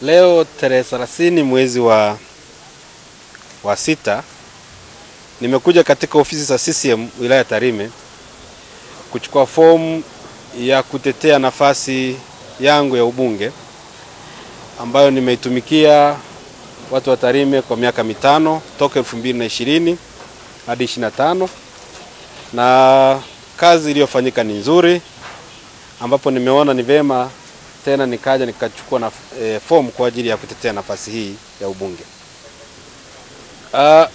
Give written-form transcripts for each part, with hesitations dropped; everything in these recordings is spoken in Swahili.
Leo tarehe 30 mwezi wa 6 nimekuja katika ofisi za CCM wilaya Tarime kuchukua fomu ya kutetea nafasi yangu ya ubunge ambayo nimeitumikia watu wa Tarime kwa miaka 5 toka 2020 hadi 25, na kazi iliyofanyika ni nzuri, ambapo nimeona ni vema tena nikaja nikachukua fomu kwa ajili ya kutetea nafasi hii ya ubunge.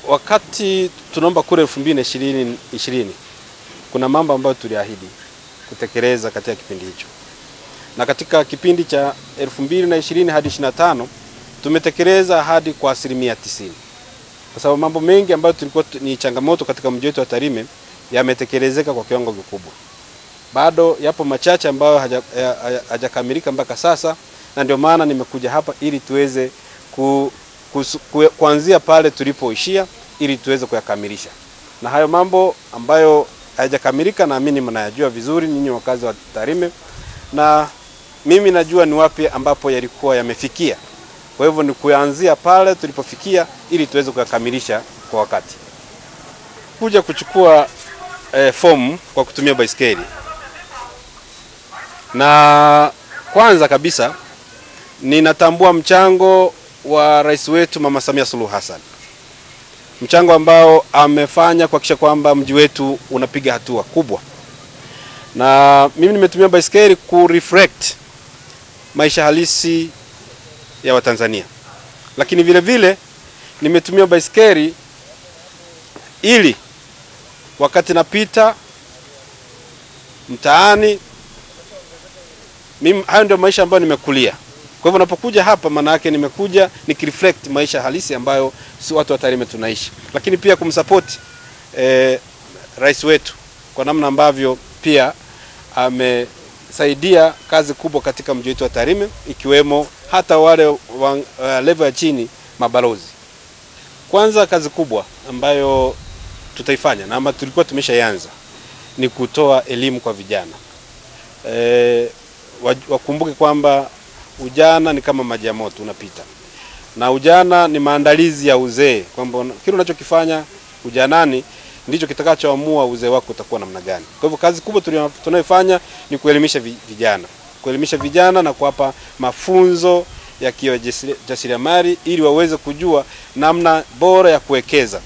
Wakati tunaomba kura 2020 kuna mambo ambayo tuliahidi kutekeleza katika kipindi hicho, na katika kipindi cha 2020 hadi 25 tumetekeleza hadi kwa 90%, kwa sababu mambo mengi ambayo tulikuwa ni changamoto katika mji wetu wa Tarime yametekelezeka kwa kiwango kikubwa. Bado yapo machache ambayo hajakamilika mpaka sasa, na ndio maana nimekuja hapa ili tuweze kuanzia pale tulipoishia ili tuweze kuyakamilisha. Na hayo mambo ambayo hayajakamilika naamini mnayajua vizuri nyinyi wakazi wa Tarime, na mimi najua ni wapi ambapo yalikuwa yamefikia. Kwa hivyo ni kuanzia pale tulipofikia ili tuweze kuyakamilisha kwa wakati. Kuja kuchukua fomu kwa kutumia baiskeli. Na kwanza kabisa ninatambua mchango wa rais wetu Mama Samia Suluhu Hassan. Mchango ambao amefanya kuhakikisha kwamba mji wetu unapiga hatua kubwa. Na mimi nimetumia baiskeli ku reflect maisha halisi ya Watanzania. Lakini vile vile nimetumia baiskeli ili wakati napita mtaani, mimi hayo ndio maisha ambayo nimekulia. Kwa hivyo napokuja hapa maana yake nimekuja nikireflect maisha halisi ambayo si watu wa Tarime tunaishi. Lakini pia kumsupport rais wetu kwa namna ambavyo pia amesaidia kazi kubwa katika mji wetu wa Tarime, ikiwemo hata wale level ya chini mabalozi. Kwanza kazi kubwa ambayo tutaifanya na ama tulikuwa tumeshaanza ni kutoa elimu kwa vijana. Wakumbuke kwamba ujana ni kama maji ya moto unapita, na ujana ni maandalizi ya uzee, kwamba kile unachokifanya ujanani ndicho kitakachoamua uzee wako utakuwa namna gani. Kwa hivyo kazi kubwa tunayofanya ni kuelimisha vijana na kuwapa mafunzo ya kijasiriamali ili waweze kujua namna bora ya kuwekeza,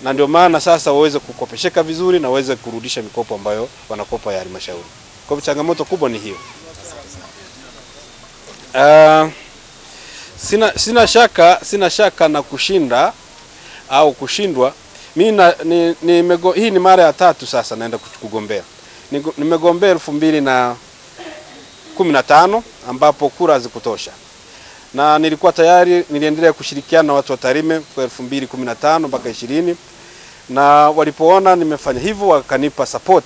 na ndio maana sasa waweze kukopesheka vizuri na waweze kurudisha mikopo ambayo wanakopa ya halmashauri. Kwa hivyo changamoto kubwa ni hiyo. Sina shaka na kushinda au kushindwa. Mimi hii ni mara ya 3 sasa naenda kugombea. Nimegombea 2015 ambapo kura hazikutosha, na nilikuwa tayari niliendelea kushirikiana na watu wa Tarime kwa 2015 mpaka 20, na walipoona nimefanya hivyo wakanipa support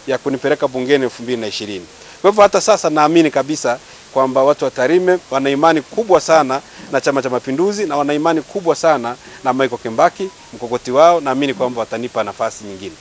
ya kunipeleka bungeni 2020. Kwa hivyo hata sasa naamini kabisa kwamba watu wa Tarime wana imani kubwa sana na Chama cha Mapinduzi, na wana imani kubwa sana na Michael Kembaki mkogoti wao. Naamini kwamba watanipa nafasi nyingine.